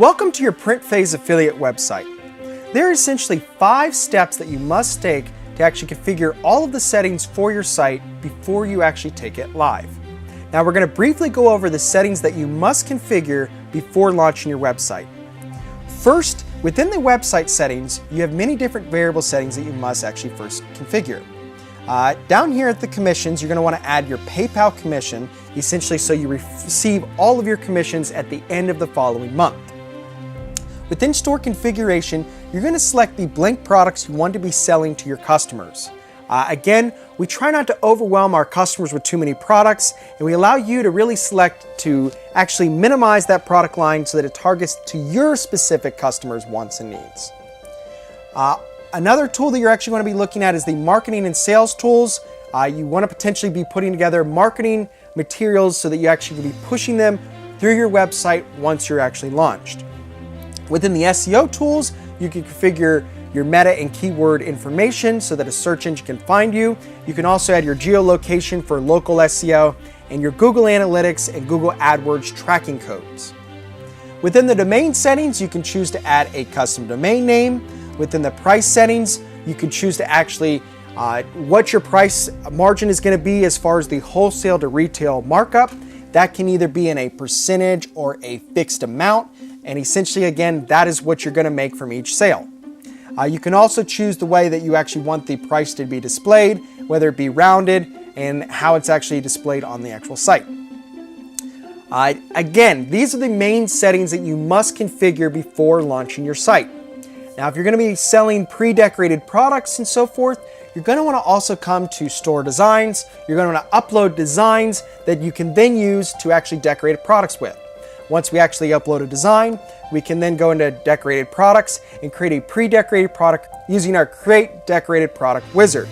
Welcome to your print phase affiliate website. There are essentially 5 steps that you must take to actually configure all of the settings for your site before you actually take it live. Now we're going to briefly go over the settings that you must configure before launching your website. First, within the website settings, you have many different variable settings that you must actually first configure. Down here at the commissions, you're going to want to add your PayPal commission, essentially so you receive all of your commissions at the end of the following month. Within store configuration, you're going to select the blank products you want to be selling to your customers. Again, we try not to overwhelm our customers with too many products, and we allow you to really select to actually minimize that product line so that it targets to your specific customers' wants and needs. Another tool that you're actually going to be looking at is the marketing and sales tools. You want to potentially be putting together marketing materials so that you actually can be pushing them through your website once you're actually launched. Within the SEO tools, you can configure your meta and keyword information so that a search engine can find you. You can also add your geolocation for local SEO and your Google Analytics and Google AdWords tracking codes. Within the domain settings, you can choose to add a custom domain name. Within the price settings, you can choose to actually what your price margin is going to be as far as the wholesale to retail markup. That can either be in a percentage or a fixed amount. And essentially, again, that is what you're going to make from each sale. You can also choose the way that you actually want the price to be displayed, whether it be rounded and how it's actually displayed on the actual site. Again, these are the main settings that you must configure before launching your site. Now, if you're going to be selling pre-decorated products and so forth, you're going to want to also come to store designs. You're going to want to upload designs that you can then use to actually decorate products with. Once we actually upload a design, we can then go into decorated products and create a pre-decorated product using our Create Decorated Product wizard.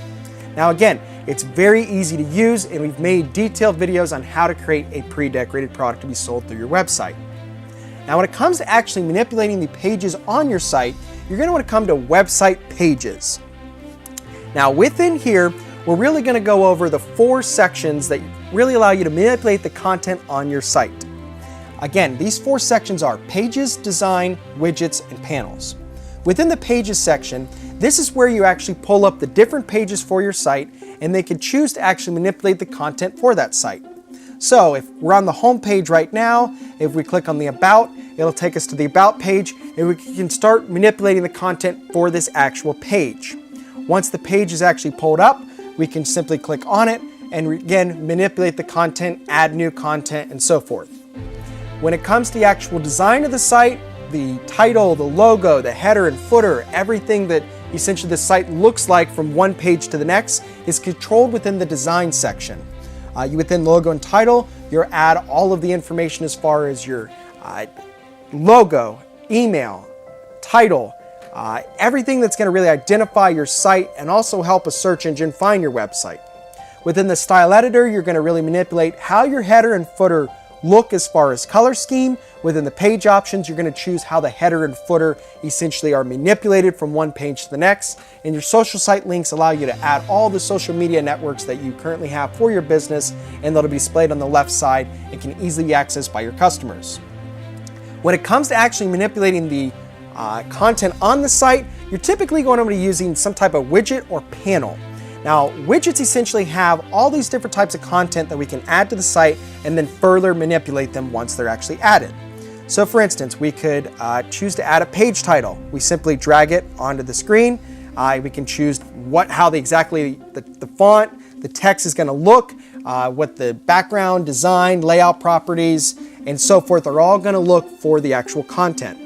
Now again, it's very easy to use, and we've made detailed videos on how to create a pre-decorated product to be sold through your website. Now when it comes to actually manipulating the pages on your site, you're going to want to come to Website Pages. Now within here, we're really going to go over the 4 sections that really allow you to manipulate the content on your site. Again, these 4 sections are Pages, Design, Widgets, and Panels. Within the Pages section, this is where you actually pull up the different pages for your site, and they can choose to actually manipulate the content for that site. So if we're on the home page right now, if we click on the About, it'll take us to the About page, and we can start manipulating the content for this actual page. Once the page is actually pulled up, we can simply click on it and again manipulate the content, add new content, and so forth. When it comes to the actual design of the site, the title, the logo, the header and footer, everything that essentially the site looks like from one page to the next is controlled within the design section. Within logo and title, you'll add all of the information as far as your logo, email, title, everything that's going to really identify your site and also help a search engine find your website. Within the style editor, you're going to really manipulate how your header and footer look as far as color scheme. Within the page options, you're going to choose how the header and footer essentially are manipulated from one page to the next. And your social site links allow you to add all the social media networks that you currently have for your business, and that'll be displayed on the left side and can easily be accessed by your customers. When it comes to actually manipulating the content on the site, you're typically going to be using some type of widget or panel. Now, widgets essentially have all these different types of content that we can add to the site and then further manipulate them once they're actually added. So for instance, we could choose to add a page title. We simply drag it onto the screen. We can choose how the font, the text is going to look, what the background, design, layout properties, and so forth are all going to look for the actual content.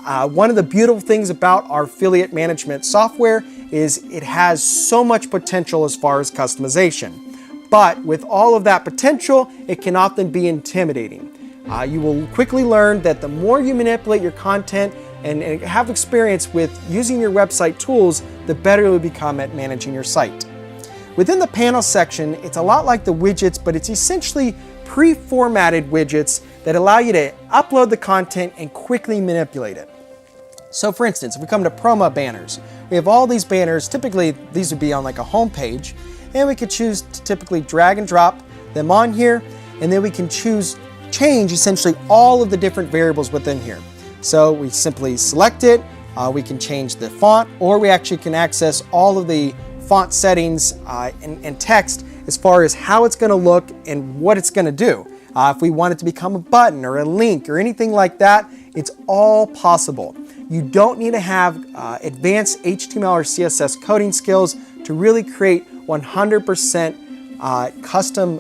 One of the beautiful things about our affiliate management software is it has so much potential as far as customization. But with all of that potential, it can often be intimidating. You will quickly learn that the more you manipulate your content and have experience with using your website tools, the better you'll become at managing your site. Within the panel section, it's a lot like the widgets, but it's essentially pre-formatted widgets that allow you to upload the content and quickly manipulate it. So for instance, if we come to promo banners, we have all these banners. Typically, these would be on like a home page, and we could choose to typically drag and drop them on here, and then we can change essentially all of the different variables within here. So we simply select it, we can change the font, or we actually can access all of the font settings and text as far as how it's going to look and what it's going to do. If we want it to become a button or a link or anything like that, it's all possible. You don't need to have advanced HTML or CSS coding skills to really create 100% custom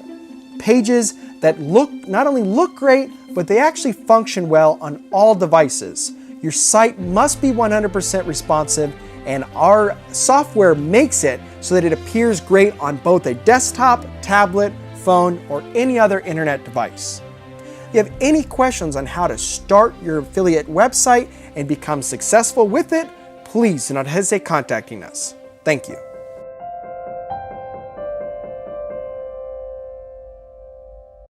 pages that not only look great, but they actually function well on all devices. Your site must be 100% responsive, and our software makes it so that it appears great on both a desktop, tablet, phone, or any other internet device. If you have any questions on how to start your affiliate website and become successful with it, please do not hesitate contacting us. Thank you.